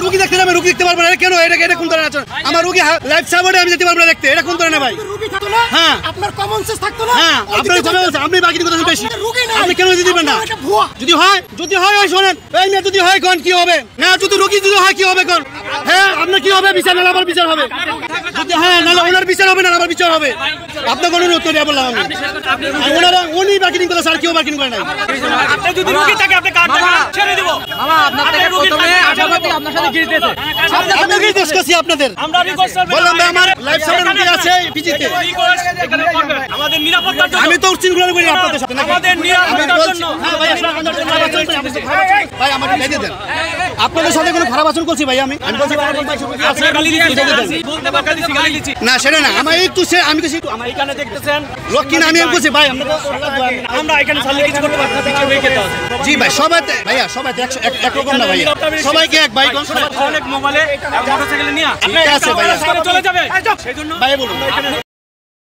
রোগী দেখতে যাবে, রোগী দেখতে পারবো না কেন? এটা কোন ধরনের আচরণ? আমার রোগী লাইফ সাপোর্টে আমি যেতে পারবো না দেখতে, এটা কোন ধরনের ভাই? হ্যাঁ আপনার কমন সেন্স থাকতো না। হ্যাঁ আপনার কমন সেন্স, আপনি বাকি কথা বেশি, আপনি কেন দিতে দিবেন না? যদি হয় ওই শোনেন, এই মেয়ে যদি হয় কোন কি হবে না, যদি রোগী যদি হয় কি হবে কোন? হ্যাঁ আপনার কি হবে? বিচার না আবার বিচার হবে, যদি হ্যাঁ নাহলে ওনার বিচার হবে না আবার বিচার হবে। আপনার কোনো উত্তর দেয়া বললাম আমি, ওনারা উনি বার্গেনিং করে স্যার কেউ বার্গেনিং করে নাই। আপনি যদি রোগী থাকে আপনি কার্ড ছেড়ে দিব। মামা আপনার থেকে প্রথমে আশাবাদী আপনার সাথে গিয়ে দিয়েছে, আপনাদের কি দোষ করছি আপনাদের? আমরা রিকোয়েস্ট করব, বললাম আমার লাইফ সাপোর্ট রোগী আছে পিজিতে, এখানে করবেন আমাদের নিরাপত্তার জন্য। আমি তো উচ্চিনগুলো করি আপনাদের সাথে নাকি? আমাদের নিরাপত্তার জন্য। হ্যাঁ ভাই ভাই আমার গালি দেন, আপনাদের সাথে কোনো খারাপ আচরণ করছি ভাই? আমি বলছি আপনি গালি দিয়েছেন, বলতে পারছি গালি দিয়েছি না সেটা না, আমার একটু আমি কিছু আমার এখানে দেখতেছেন লক্ষ্মী না, আমি বলছি ভাই আমরা এখানে সামনে কিছু করতে পারছি না, পিছনে হয়ে গেতে আছে। জি ভাই সবাই ভাইয়া সবাই এক রকম না ভাইয়া, সবাইকে এক ভাই অনেক মোবাইলে মোটরসাইকেলে নিয়ে ঠিক আছে ভাইয়া চলে যাবে, সেজন্য ভাই বলুন।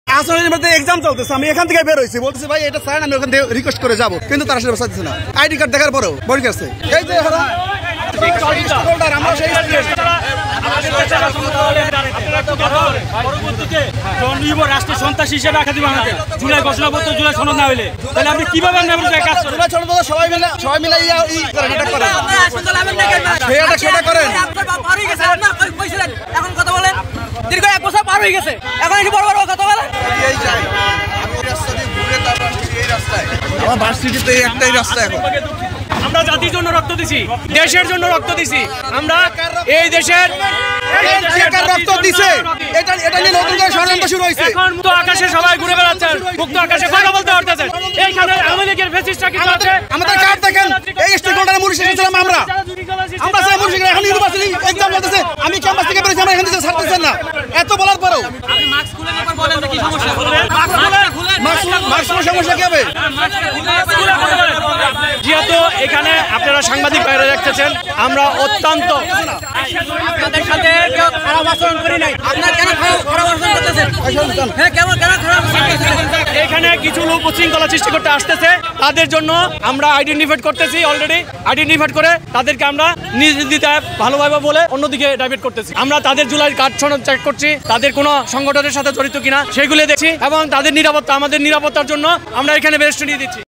আসলে মধ্যে এক্সাম চলতেছে, আমি এখান থেকে বের হইছি, বলতেছি ভাই এটা স্যার আমি ওখান থেকে রিকোয়েস্ট করে যাবো, কিন্তু তারা সেটা দিচ্ছে না। আইডি কার্ড দেখার পরেও বড় কাছে এই যে আমরা সেই রাষ্ট্রের সন্ত্রাসী হিসেবে রাখা দিব আমাকে। জুলাই ঘোষণাপত্র, জুলাই সনদ না হইলে তাহলে আপনি কিভাবে কাজ করেন? সবাই মিলে সেটা করেন। এখন কথা বলেন, দীর্ঘ 1 বছর পার হয়ে গেছে, এখন একটু বড় বড় কথা বলেন। আমার ভার্সিটিতে একটাই রাস্তা এখন। আমরা জাতির জন্য রক্ত দিছি, দেশের জন্য রক্ত দিছি, আমরা এই দেশের রক্ত দিছে, এটা নিয়ে নতুন করে ষড়যন্ত্র শুরু হয়েছে। এখন মুক্ত আকাশে সবাই ঘুরে বেড়াচ্ছেন, মুক্ত আকাশে কথা বলতে পারতেছেন। এইখানে আওয়ামী লীগের ফ্যাসিস্টরা কিছু আছে, আমাদের কার্ড দেখেন, এই স্টেক হোল্ডারে মুর্শিদাবাদ ছিলাম আমরা মুর্শিদাবাদ, এখন ইউনিভার্সিটি এক্সাম চলতেছে, আমি ক্যাম্পাস থেকে বেরোছি, আমরা এখান থেকে ছাড়তেছেন না। এত বলার পরেও আপনি মাস্ক খুলে নেবার বলেন কি সমস্যা? সমস্যা কি হবে? যেহেতু এখানে আপনারা সাংবাদিক বাইরে দেখতেছেন, আমরা অত্যন্ত আপনাদের সাথে খারাপ আচরণ করি নাই, আপনারা কেন খারাপ আচরণ করতেছেন? হ্যাঁ কেন খারাপ আচরণ করতেছেন? এখানে কিছু লোক উচ্ছৃঙ্খলা সৃষ্টি করতে আসতেছে, তাদের জন্য আমরা আইডেন্টিফাইড করতেছি, অলরেডি আইডেন্টিফাইড করে তাদেরকে আমরা নিজ দিতে ভালোভাবে বলে অন্যদিকে ডাইভার্ট করতেছি। আমরা তাদের জুলাই কার্ড সনদ চেক করছি, তাদের কোনো সংগঠনের সাথে জড়িত কিনা সেগুলো দেখছি, এবং তাদের নিরাপত্তা, আমাদের নিরাপত্তার জন্য আমরা এখানে বেরেস্ট নিয়ে দিচ্ছি।